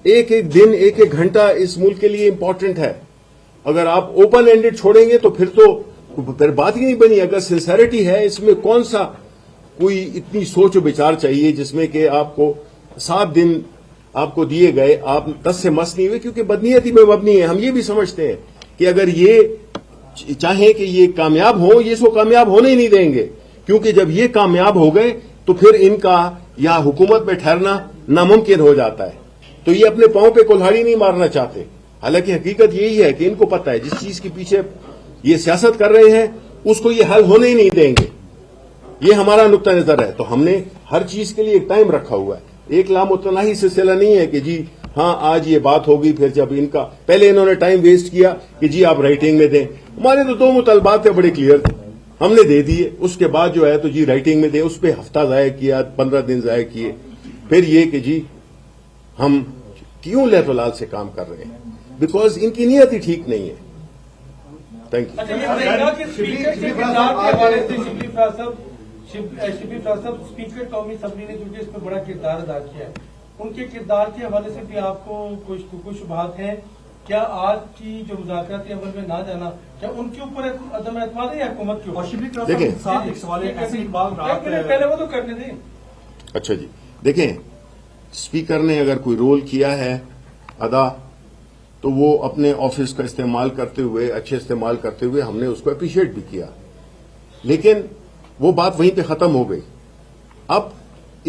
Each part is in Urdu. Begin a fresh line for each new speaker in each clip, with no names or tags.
ایک ایک دن ایک ایک گھنٹہ اس ملک کے لیے امپورٹنٹ ہے. اگر آپ اوپن اینڈڈ چھوڑیں گے تو پھر بات ہی نہیں بنی. اگر سنسیریٹی ہے اس میں کون سا کوئی اتنی سوچ و بچار چاہیے جس میں کہ آپ کو 7 دن آپ کو دیے گئے, آپ 10 سے مس نہیں ہوئے, کیونکہ بدنیتی میں مبنی ہے. ہم یہ بھی سمجھتے ہیں کہ اگر یہ چاہیں کہ یہ کامیاب ہو, یہ اس کو کامیاب ہونے ہی نہیں دیں گے, کیونکہ جب یہ کامیاب ہو گئے تو پھر ان کا یہاں حکومت میں ٹھہرنا ناممکن ہو جاتا ہے. تو یہ اپنے پاؤں پہ کلہاڑی نہیں مارنا چاہتے. حالانکہ حقیقت یہی ہے کہ ان کو پتہ ہے جس چیز کے پیچھے یہ سیاست کر رہے ہیں اس کو یہ حل ہونے ہی نہیں دیں گے. یہ ہمارا نقطہ نظر ہے. تو ہم نے ہر چیز کے لیے ایک ٹائم رکھا ہوا ہے. ایک لامتناہی سلسلہ نہیں ہے کہ جی ہاں آج یہ بات ہوگی, پھر جب ان کا پہلے انہوں نے ٹائم ویسٹ کیا کہ جی آپ رائٹنگ میں دیں. ہمارے تو 2 مطالبات تھے بڑے کلیئر تھے, ہم نے دے دیے. اس کے بعد جو ہے تو جی رائٹنگ میں دیں, اس پہ ہفتہ ضائع کیا, 15 دن ضائع کیے. پھر یہ کہ جی ہم کیوں لہت و لال سے کام کر رہے ہیں, بیکاز ان کی نیت ہی ٹھیک نہیں ہے. تھینک
شبیر صاحب اسپیکر قومی اسمبلی نے چونکہ اس میں بڑا کردار ادا کیا ہے, ان کے کردار کے حوالے سے بھی آپ کو کچھ شبہات ہیں کیا؟ آج کی جو مذاکراتی عمل میں نہ جانا کیا ان کے اوپر عدم اعتماد ہے یا حکومت کے اوپر؟
دیکھیں
پہلے وہ تو کرنے دیں.
اچھا جی دیکھیں, اسپیکر نے اگر کوئی رول کیا ہے ادا تو وہ اپنے آفس کا استعمال کرتے ہوئے, اچھے استعمال کرتے ہوئے ہم نے اس کو اپریشیٹ بھی کیا. لیکن وہ بات وہیں پہ ختم ہو گئی. اب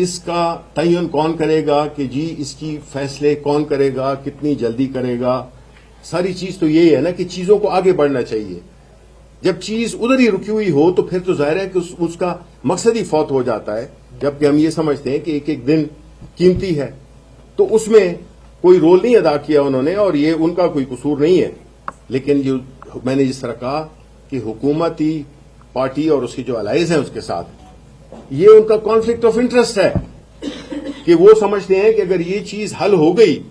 اس کا تعین کون کرے گا کہ جی اس کی فیصلے کون کرے گا, کتنی جلدی کرے گا. ساری چیز تو یہی ہے نا کہ چیزوں کو آگے بڑھنا چاہیے. جب چیز ادھر ہی رکی ہوئی ہو تو پھر تو ظاہر ہے کہ اس کا مقصد ہی فوت ہو جاتا ہے. جبکہ ہم یہ سمجھتے ہیں کہ ایک ایک دن قیمتی ہے, تو اس میں کوئی رول نہیں ادا کیا انہوں نے, اور یہ ان کا کوئی قصور نہیں ہے. لیکن جو میں نے جس طرح کہا کہ حکومتی پارٹی اور اس کی جو الائز ہیں اس کے ساتھ, یہ ان کا کانفلکٹ آف انٹرسٹ ہے کہ وہ سمجھتے ہیں کہ اگر یہ چیز حل ہو گئی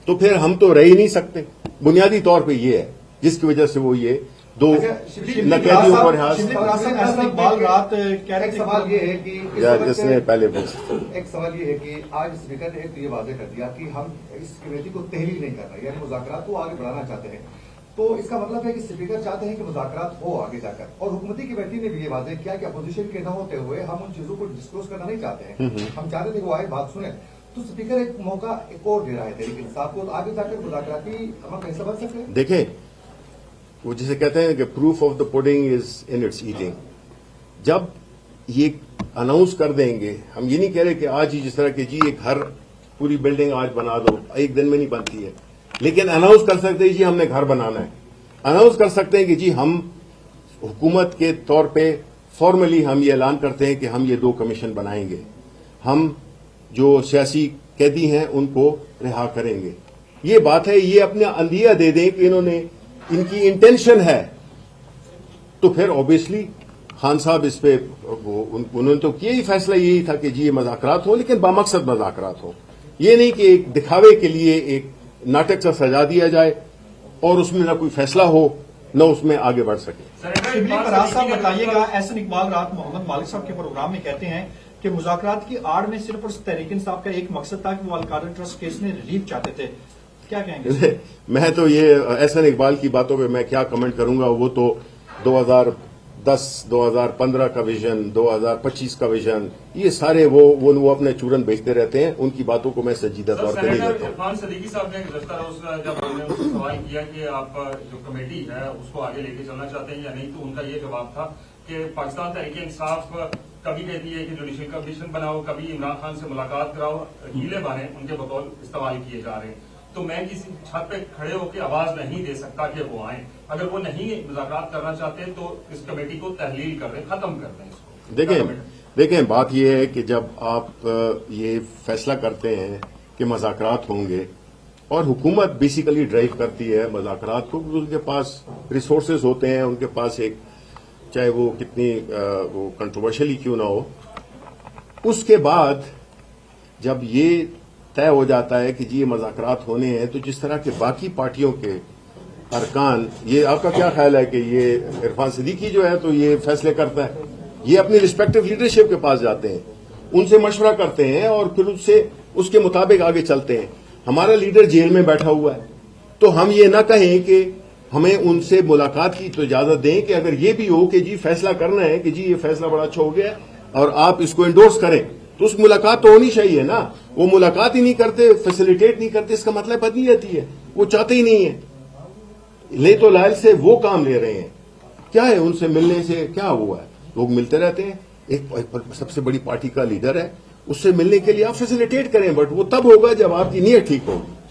تو پھر ہم تو رہ ہی نہیں سکتے. بنیادی طور پہ یہ ہے جس کی وجہ سے وہ یہ 2 نقیدیوں پر
ایک سوال یہ ہے کہ
جس نے پہلے
ایک سوال یہ ہے کہ آج اسپیکر نے یہ واضح کر دیا کہ ہم اس کمیٹی کو تحلیل نہیں کر رہے, یعنی مذاکرات کو آگے بڑھانا چاہتے ہیں. تو اس کا مطلب ہے کہ اسپیکر چاہتے ہیں کہ مذاکرات ہو آگے جا کر, اور حکومتی کمیٹی نے بھی یہ واضح کیا کہ اپوزیشن کے نہ ہوتے ہوئے ہم ان چیزوں کو ڈسکلوز کرنا نہیں چاہتے ہیں. ہم چاہتے تھے کہ وہ آئے بات سنیں. تو اسپیکر ایک موقع ایک اور دے رہا ہے تحریک انصاف کو, آگے جا کر مذاکراتی عمل کیسے بن سکتے ہیں؟
دیکھیں, وہ جسے کہتے ہیں کہ proof of the putting is in its eating. جب یہ اناؤنس کر دیں گے, ہم یہ نہیں کہہ رہے کہ آج ہی جس طرح کہ جی ایک گھر پوری بلڈنگ آج بنا دو, ایک دن میں نہیں بنتی ہے, لیکن اناؤنس کر سکتے ہیں جی ہم نے گھر بنانا ہے. اناؤنس کر سکتے ہیں کہ جی ہم حکومت کے طور پہ فارملی ہم یہ اعلان کرتے ہیں کہ ہم یہ 2 کمیشن بنائیں گے, ہم جو سیاسی قیدی ہیں ان کو رہا کریں گے. یہ بات ہے, یہ اپنا اندیہ دے دیں کہ انہوں نے ان کی انٹینشن ہے, تو پھر اوبیسلی خان صاحب اس پہ انہوں نے تو کیا ہی فیصلہ یہی تھا کہ جی یہ مذاکرات ہو, لیکن بامقصد مذاکرات ہو. یہ نہیں کہ ایک دکھاوے کے لیے ایک ناٹک سا سجا دیا جائے اور اس میں نہ کوئی فیصلہ ہو نہ اس میں آگے بڑھ سکے.
صاحب بتائیے گا, احسن اقبال رات محمد مالک صاحب کے پروگرام میں کہتے ہیں کہ مذاکرات کی آڑ میں صرف اور تحریک انصاف کا ایک مقصد تھا کہ وہ القادر ٹرسٹ کیس میں ریلیف چاہتے تھے. کیا کہیں گے؟
میں تو یہ احسن اقبال کی باتوں پہ میں کیا کمنٹ کروں گا. وہ تو 2010 2015 کا ویژن, 2025 کا ویژن, یہ سارے وہ اپنے چورن بیچتے رہتے ہیں. ان کی باتوں کو میں سنجیدہ طور پہ نہیں لیتا ہوں.
عرفان صدیقی صاحب نے گزشتہ روز جب ہم نے سوال کیا کہ آپ جو کمیٹی ہے اس کو آگے لے کے چلنا چاہتے ہیں یا نہیں, تو ان کا یہ جواب تھا کہ پاکستان تحریک انصاف کبھی کہتی ہے کہ جوڈیشل کمیشن بناؤ, کبھی عمران خان سے ملاقات کراؤ, ہیلے بانے ان کے بطور استعمال کیے جا رہے ہیں. تو میں کسی چھت پہ کھڑے ہو کے آواز نہیں دے سکتا کہ وہ آئیں. اگر وہ نہیں مذاکرات کرنا چاہتے تو اس کمیٹی کو تحلیل کر دیں, ختم کر دیں اس کو.
دیکھیں بات یہ ہے کہ جب آپ یہ فیصلہ کرتے ہیں کہ مذاکرات ہوں گے, اور حکومت بیسیکلی ڈرائیو کرتی ہے مذاکرات کو, ان کے پاس ریسورسز ہوتے ہیں, ان کے پاس ایک چاہے وہ کتنی وہ کنٹروورشلی کیوں نہ ہو, اس کے بعد جب یہ طے ہو جاتا ہے کہ جی یہ مذاکرات ہونے ہیں, تو جس طرح کے باقی پارٹیوں کے ارکان, یہ آپ کا کیا خیال ہے کہ یہ عرفان صدیقی جو ہے تو یہ فیصلے کرتا ہے, یہ اپنی رسپیکٹو لیڈرشپ کے پاس جاتے ہیں, ان سے مشورہ کرتے ہیں اور پھر اس کے مطابق آگے چلتے ہیں. ہمارا لیڈر جیل میں بیٹھا ہوا ہے، تو ہم یہ نہ کہیں کہ ہمیں ان سے ملاقات کی تو اجازت دیں کہ اگر یہ بھی ہو کہ جی فیصلہ کرنا ہے کہ جی یہ فیصلہ بڑا اچھا ہو گیا اور آپ اس کو انڈورس کریں، تو اس ملاقات تو ہونی چاہیے نا. وہ ملاقات ہی نہیں کرتے، فیسیلیٹیٹ نہیں کرتے، اس کا مطلب بدنیتی ہے، وہ چاہتے ہی نہیں ہیں. لے تو لائل سے وہ کام لے رہے ہیں، کیا ہے ان سے ملنے سے کیا ہوا ہے؟ لوگ ملتے رہتے ہیں. ایک سب سے بڑی پارٹی کا لیڈر ہے، اس سے ملنے کے لیے آپ فیسیلیٹیٹ کریں، بٹ وہ تب ہوگا جب آپ کی نیت ٹھیک ہوگی.